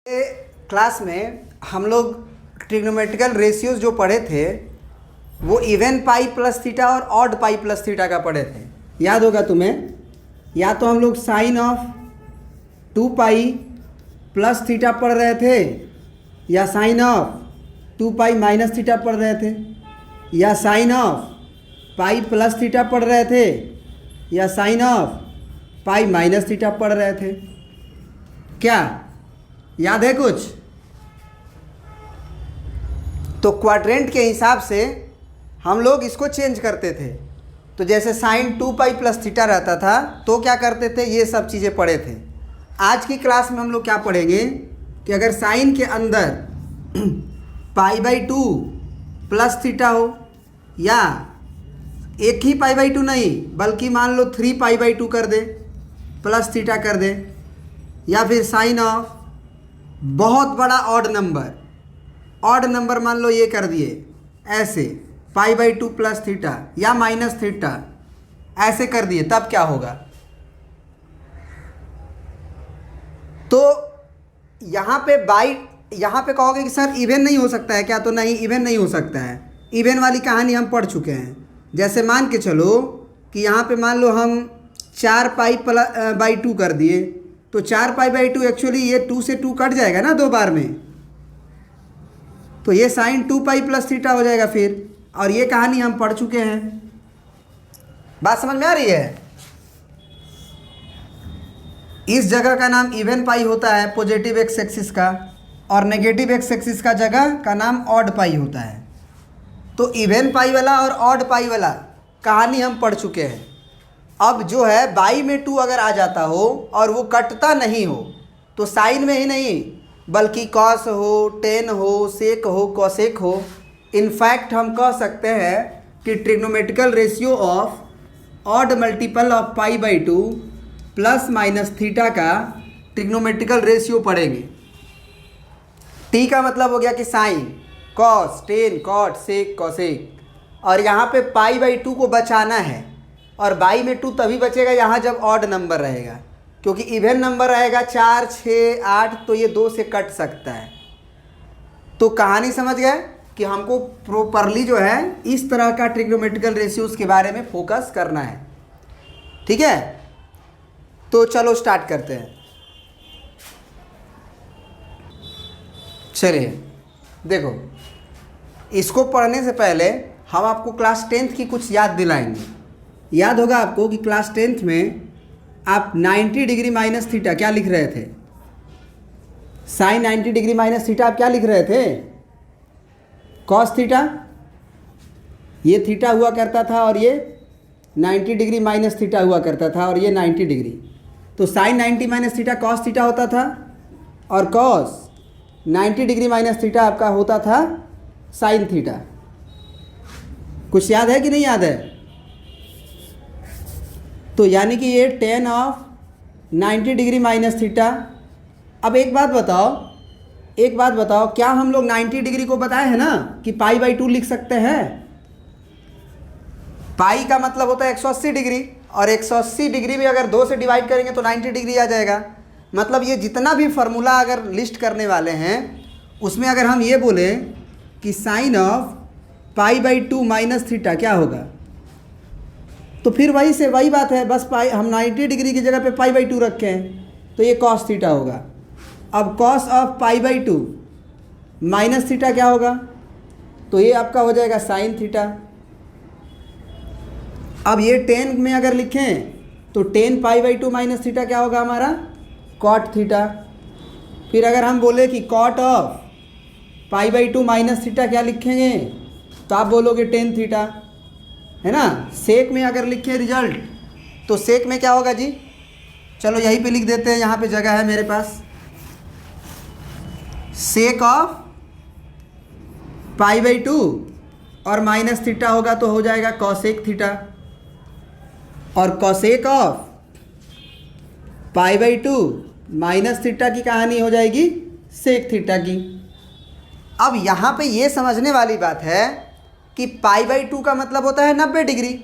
Class में हम लोग ट्रिग्नोमेट्रिकल रेशियोज जो पढ़े थे वो इवन पाई प्लस थीटा और ऑड पाई प्लस थीटा का पढ़े थे। याद होगा तुम्हें? या तो हम लोग sine of 2 pi plus theta पढ़ रहे थे, या sine of 2 pi minus theta पढ़ रहे थे, या sine of pi plus theta पढ़ रहे थे, या sine of pi minus theta पढ़ रहे थे। क्या याद है कुछ? तो क्वाड्रेंट के हिसाब से हम लोग इसको चेंज करते थे। तो जैसे साइन 2 पाई प्लस थीटा रहता था तो क्या करते थे, ये सब चीज़ें पढ़े थे। आज की क्लास में हम लोग क्या पढ़ेंगे कि अगर साइन के अंदर पाई बाई 2 प्लस थीटा हो, या एक ही पाई बाई 2 नहीं बल्कि मान लो 3 पाई बाई 2 कर दे प्लस थीटा कर दे, या फिर साइन ऑफ बहुत बड़ा ऑड नंबर मान लो ये कर दिए ऐसे पाई बाई 2 प्लस थीटा या माइनस थीटा ऐसे कर दिए, तब क्या होगा? तो यहाँ पे कहोगे कि सर इवन नहीं हो सकता है क्या? तो नहीं, इवन नहीं हो सकता है। इवन वाली कहानी हम पढ़ चुके हैं। जैसे मान के चलो कि यहाँ पे मान लो हम 4 पाई बाई 2 कर दिए, तो 4 पाई बाई 2 एक्चुअली ये 2 से 2 कट जाएगा ना 2 बार में, तो ये साइन 2 पाई प्लस थीटा हो जाएगा फिर। और ये कहानी हम पढ़ चुके हैं। बात समझ में आ रही है? इस जगह का नाम इवन पाई होता है पॉजिटिव एक्स एक्सिस का, और नेगेटिव एक्स एक्सिस का जगह का नाम ऑड पाई होता है। तो इवन पाई वाला और ऑड पाई वाला कहानी हम पढ़ चुके हैं। अब जो है बाई में 2 अगर आ जाता हो और वो कटता नहीं हो, तो साइन में ही नहीं बल्कि कॉस हो, टेन हो, सेक हो, कॉसेक हो, इनफैक्ट हम कह सकते हैं कि trigonometrical ratio of odd multiple of pi by 2 plus minus theta का ट्रिग्नोमेट्रिकल रेशियो पढ़ेंगे। टी का मतलब हो गया कि साइन, कॉस, टेन, कॉट, सेक, कॉसेक, और यहाँ पे पाई बाई 2 को बचाना है। और बाई में 2 तभी बचेगा यहाँ जब ऑड नंबर रहेगा, क्योंकि इवन नंबर रहेगा 4, 6, 8, तो ये 2 से कट सकता है। तो कहानी समझ गए कि हमको प्रॉपरली जो है इस तरह का ट्रिग्नोमेट्रिकल रेशियोज के बारे में फोकस करना है। ठीक है, तो चलो स्टार्ट करते हैं। चलिए देखो, इसको पढ़ने से पहले हम आपको क्लास 10th की कुछ याद दिलाएंगे। याद होगा आपको कि क्लास 10th में आप 90 डिग्री माइनस थीटा क्या लिख रहे थे? साइन 90 डिग्री माइनस थीटा आप क्या लिख रहे थे? Cos theta. ये थीटा हुआ करता था और ये 90 डिग्री माइनस थीटा हुआ करता था, और ये 90 डिग्री। तो sine 90 minus theta cos theta होता था, और कॉस 90 डिग्री माइनस थीटा आपका होता था साइन थीटा। कुछ याद है कि नहीं याद है? तो यानी कि ये ten of 90 degree minus theta. अब एक बात बताओ, क्या हम लोग 90 डिग्री को बताए हैं ना कि पाई बाई 2 लिख सकते हैं? पाई का मतलब होता है 180 डिग्री, और 180 डिग्री में अगर 2 से डिवाइड करेंगे तो 90 डिग्री आ जाएगा। मतलब ये जितना भी फार्मूला अगर लिस्ट करने वाले हैं उसमें अगर हम ये बोलें कि sine of pi by 2 minus theta क्या होगा, तो फिर वही से वही बात है, बस पाई हम 90 डिग्री की जगह पे पाई बाई 2 रखे हैं, तो ये कॉस थीटा होगा। अब cos of pi by 2 minus theta क्या होगा? तो ये आपका हो जाएगा साइन थीटा। अब ये 10 में अगर लिखें तो 10 पाई बाई 2 माइनस थीटा क्या होगा हमारा? Cot theta. फिर अगर हम बोले कि cot of pi by 2 minus theta क्या लिखेंगे, तो आप बोलोगे 10 थीटा, है ना। सेक में अगर लिखें रिजल्ट, तो सेक में क्या होगा जी? चलो यहीं पे लिख देते हैं, यहाँ पे जगह है मेरे पास। सेक ऑफ पाई बाई 2 और माइनस थीटा होगा तो हो जाएगा कॉसेक थीटा, और cosec of pi by 2 minus theta की कहानी हो जाएगी सेक थीटा की। अब यहाँ पे ये समझने वाली बात है कि पाई बाई 2 का मतलब होता है 90 डिग्री,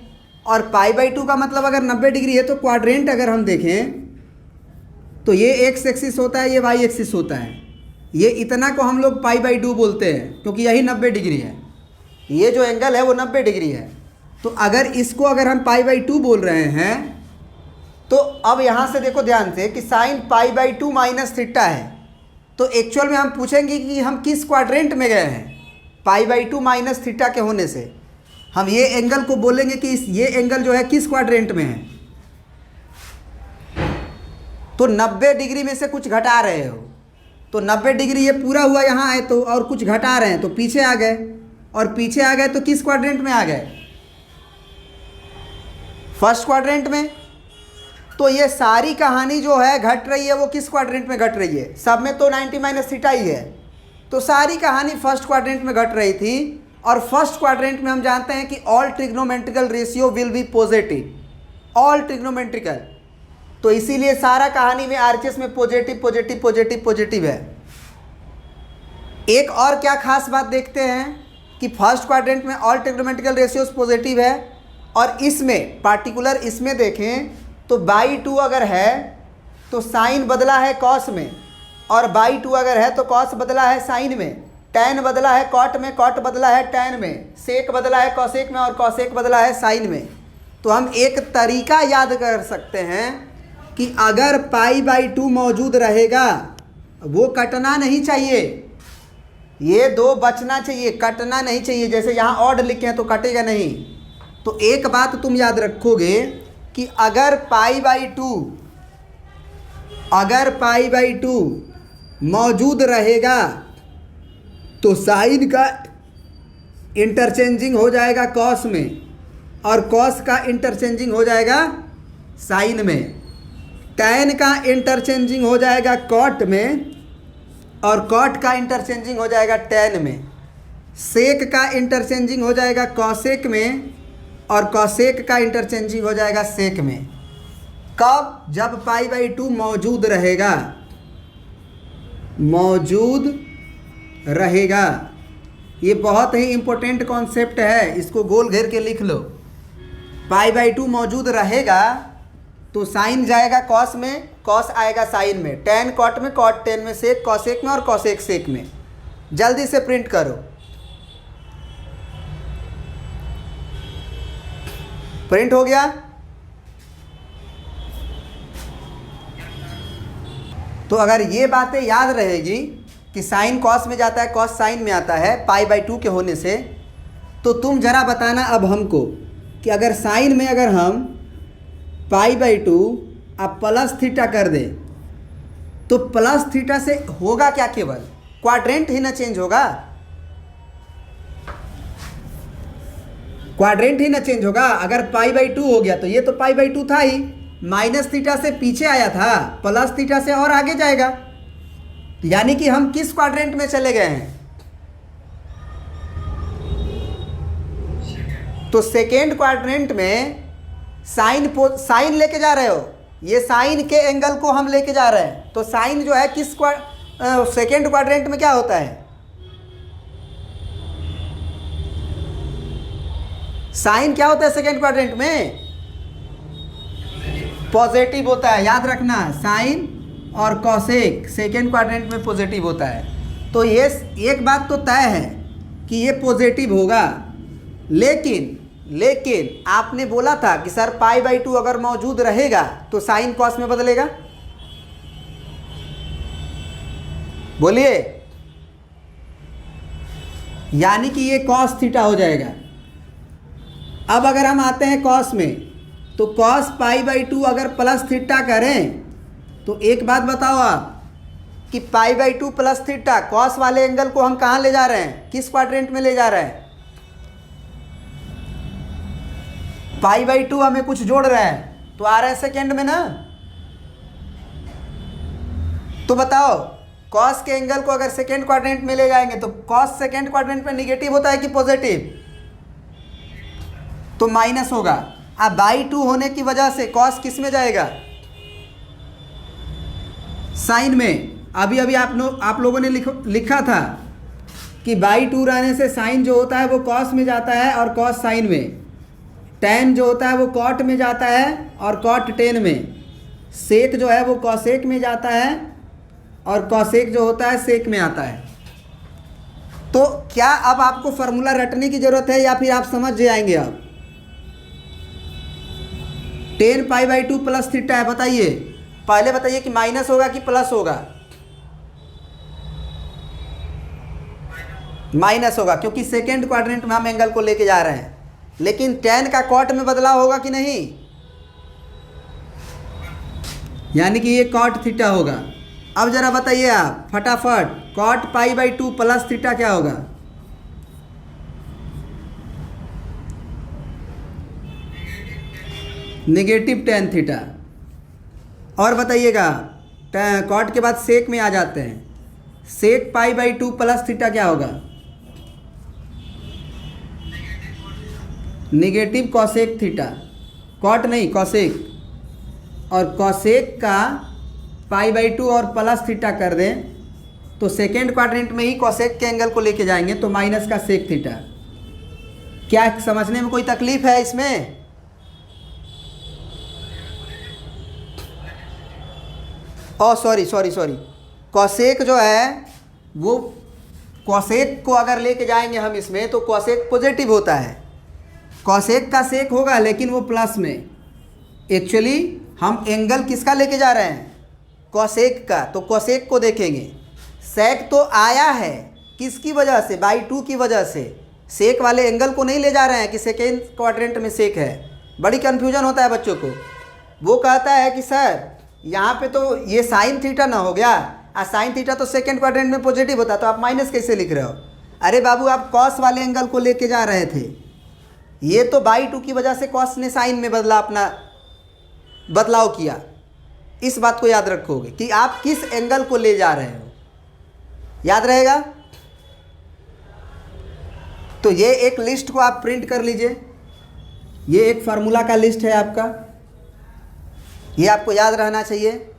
और पाई बाई 2 का मतलब अगर 90 डिग्री है तो क्वाड्रेंट अगर हम देखें तो ये एक्स एक्सिस होता है, ये वाई एक्सिस होता है। ये इतना को हम लोग π/2 बोलते हैं क्योंकि यही 90 डिग्री है, ये जो एंगल है वो 90 डिग्री है। तो अगर इसको अगर हम π/2 बोल रहे हैं तो अब यहाँ से देखो ध्यान से कि साइन π/2 माइनस थीटा है, तो एक्चुअल में हम पूछेंगे कि हम किस क्वाड्रेंट में गए हैं। π/2 माइनस थीटा के होने से हम ये एंगल को बोलेंगे कि ये एंगल जो है किस क्वाड्रेंट में है। तो 90 डिग्री में से कुछ घटा रहे हो, तो 90 डिग्री ये पूरा हुआ यहाँ है तो, और कुछ घटा रहे हैं तो पीछे आ गए, और पीछे आ गए तो किस क्वाड्रेंट में आ गए, फर्स्ट क्वाड्रेंट में। तो ये सारी कहानी जो है घट रही है वो किस क्वाड्रेंट में घट रही है, सब में तो 90 माइनस थीटा ही है, तो सारी कहानी फर्स्ट क्वाड्रेंट में घट रही थी। और फर्स्ट क्वाड्रेंट में हम जानते हैं कि all trigonometrical ratio will be positive, all trigonometrical, तो इसीलिए सारा कहानी में आरएचएस में पॉजिटिव पॉजिटिव पॉजिटिव पॉजिटिव है। एक और क्या खास बात देखते हैं कि फर्स्ट क्वाड्रेंट में ऑल ट्रिग्नोमेट्रिकल रेशियोज पॉजिटिव है, और इसमें पार्टिकुलर इसमें देखें तो बाई 2 अगर है तो साइन बदला है कॉस में, और बाई 2 अगर है तो कॉस बदला है साइन में, टैन बदला है कॉट में, कॉट बदला है टैन में, सेक बदला है कॉसेक में, और कॉसेक बदला है साइन में। तो हम एक तरीका याद कर सकते हैं कि अगर π/2 मौजूद रहेगा, वो कटना नहीं चाहिए, ये 2 बचना चाहिए, कटना नहीं चाहिए। जैसे यहाँ ऑड लिखे हैं तो कटेगा नहीं। तो एक बात तुम याद रखोगे कि अगर π/2 मौजूद रहेगा तो साइन का इंटरचेंजिंग हो जाएगा कॉस में, और कॉस का इंटरचेंजिंग हो जाएगा साइन में, टैन का इंटरचेंजिंग हो जाएगा कॉट में, और कॉट का इंटरचेंजिंग हो जाएगा टैन में, सेक का इंटरचेंजिंग हो जाएगा कॉसेक में, और कॉसेक का इंटरचेंजिंग हो जाएगा सेक में। कब? जब π/2 मौजूद रहेगा, मौजूद रहेगा। ये बहुत ही इम्पोर्टेंट कॉन्सेप्ट है, इसको गोल घेर के लिख लो। π/2 मौजूद रहेगा तो साइन जाएगा कॉस में, कॉस आएगा साइन में, टैन कॉट में, कॉट टैन में, सेक कॉसेक में, और कॉसेक सेक में। जल्दी से प्रिंट करो। प्रिंट हो गया? तो अगर ये बातें याद रहेगी कि साइन कॉस में जाता है, कॉस साइन में आता है π/2 के होने से, तो तुम जरा बताना अब हमको कि अगर साइन में अगर हम π/2 अब प्लस थीटा कर दे तो प्लस थीटा से होगा क्या, केवल क्वाड्रेंट ही ना चेंज होगा, क्वाड्रेंट ही ना चेंज होगा। अगर π/2 हो गया तो ये तो π/2 था ही, माइनस थीटा से पीछे आया था, प्लस थीटा से और आगे जाएगा, यानी कि हम किस क्वाड्रेंट में चले गए हैं, तो सेकेंड क्वाड्रेंट में साइन लेके जा रहे हो, ये साइन के एंगल को हम लेके जा रहे हैं। तो साइन जो है किस सेकेंड क्वाड्रेंट में क्या होता है, साइन क्या होता है सेकेंड क्वाड्रेंट में, पॉजिटिव होता है। याद रखना, साइन और कॉसेक सेकेंड क्वाड्रेंट में पॉजिटिव होता है। तो ये एक बात तो तय है कि ये पॉजिटिव होगा, लेकिन आपने बोला था कि सर π/2 अगर मौजूद रहेगा तो साइन कॉस में बदलेगा, बोलिए, यानी कि ये कॉस थीटा हो जाएगा। अब अगर हम आते हैं कॉस में, तो कॉस π/2 अगर प्लस थीटा करें तो एक बात बताओ आप कि π/2 प्लस थीटा, कॉस वाले एंगल को हम कहाँ ले जा रहे हैं, किस क्वाड्रेंट में ले जा रहे हैं, π/2 हमें कुछ जोड़ रहा है तो आ रहा है सेकेंड में ना। तो बताओ कॉस के एंगल को अगर सेकेंड क्वाड्रेंट में ले जाएंगे तो कॉस सेकेंड क्वाड्रेंट में निगेटिव होता है कि पॉजिटिव, तो माइनस होगा। अब बाई 2 होने की वजह से कॉस किस में जाएगा, साइन में। अभी आप लोगों ने लिखा था कि बाई 2 रहने से साइन जो होता है वो कॉस में जाता है और कॉस साइन में, टैन जो होता है वो कॉट में जाता है और कॉट टेन में, सेक जो है वो कॉसेक में जाता है और कॉसेक जो होता है सेक में आता है। तो क्या अब आपको फार्मूला रटने की ज़रूरत है या फिर आप समझ जाएंगे? अब ten pi by two plus theta है, बताइए पहले बताइए कि माइनस होगा कि प्लस होगा? माइनस होगा, क्योंकि सेकेंड क्वाड्रेंट में हम एंगल को लेके जा रहे हैं। लेकिन टेन का कॉट में बदलाव होगा कि नहीं? यानी कि ये कॉट थीटा होगा। अब जरा बताइए आप फटाफट, cot pi by two plus theta क्या होगा? Negative tan theta. और बताइएगा, कॉट के बाद सेक में आ जाते हैं, sec pi by two plus theta क्या होगा? नेगेटिव कॉसेक थीटा, कॉट नहीं कॉसेक। और कॉसेक का पाई बाई टू और प्लस थीटा कर दें तो सेकेंड क्वाड्रेंट में ही कॉसेक के एंगल को लेके जाएंगे तो माइनस का सेक थीटा। क्या समझने में कोई तकलीफ है इसमें? ओह सॉरी, कॉसेक जो है वो, कॉसेक को अगर लेके जाएंगे हम इसमें तो कॉसेक पॉजिटिव होता है। कॉसेक का सेक होगा लेकिन वो प्लस में। एक्चुअली हम एंगल किसका लेके जा रहे हैं? कॉसेक का। तो कॉसेक को देखेंगे, सेक तो आया है किसकी वजह से? बाई टू की वजह से। सेक वाले एंगल को नहीं ले जा रहे हैं कि सेकेंड क्वाड्रेंट में सेक है। बड़ी कन्फ्यूजन होता है बच्चों को। वो कहता है कि सर यहाँ पे तो ये साइन थीटा ना हो गया, और साइन थीटा तो सेकेंड क्वाड्रेंट में पॉजिटिव होता, तो आप माइनस कैसे लिख रहे हो? अरे बाबू, आप कॉस वाले एंगल को लेके जा रहे थे। ये तो बाई टू की वजह से कॉस ने साइन में अपना बदलाव किया। इस बात को याद रखोगे कि आप किस एंगल को ले जा रहे हो, याद रहेगा। तो ये एक लिस्ट को आप प्रिंट कर लीजिए। ये एक फार्मूला का लिस्ट है आपका, ये आपको याद रहना चाहिए।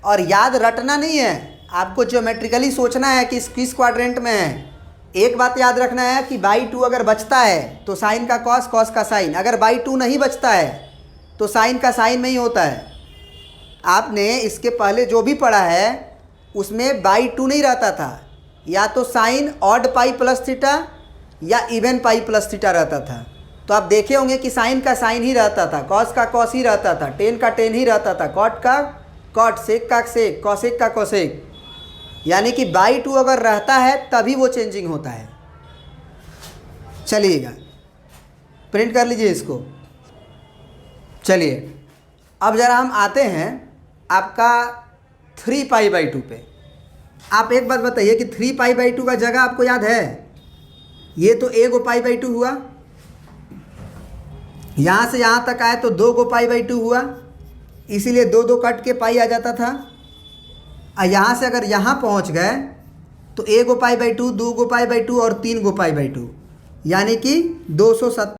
और याद रटना नहीं है, आपको ज्योमेट्रिकली सोचना है कि किस क्वाड्रेंट में है। एक बात याद रखना है कि बाई टू अगर बचता है तो साइन का कॉस, कॉस का साइन। अगर बाई टू नहीं बचता है तो साइन का साइन में ही होता है। आपने इसके पहले जो भी पढ़ा है उसमें बाई टू नहीं रहता था, या तो sine odd pi plus theta या इवन पाई प्लस थीटा रहता था। तो आप देखे होंगे कि साइन का साइन ही रहता था, कॉस का कॉस ही रहता था, टेन का टेन ही रहता था, कॉट का कॉट, सेक का सेक, कॉसेक का कॉसेक। यानी कि बाई टू अगर रहता है तभी वो चेंजिंग होता है। चलिएगा प्रिंट कर लीजिए इसको। चलिए अब ज़रा हम आते हैं आपका 3 पाई बाई टू पे। आप एक बात बताइए कि 3 पाई बाई टू का जगह आपको याद है? ये तो ए गो पाई बाई टू हुआ, यहाँ से यहाँ तक आए तो 2 गो पाई बाई टू हुआ, इसीलिए 2 2 कट के पाई आ जाता था। और यहाँ से अगर यहाँ पहुँच गए तो 1 go pi by two, 2 go pi by two और 3 गो पाई बाई टू, यानी कि 270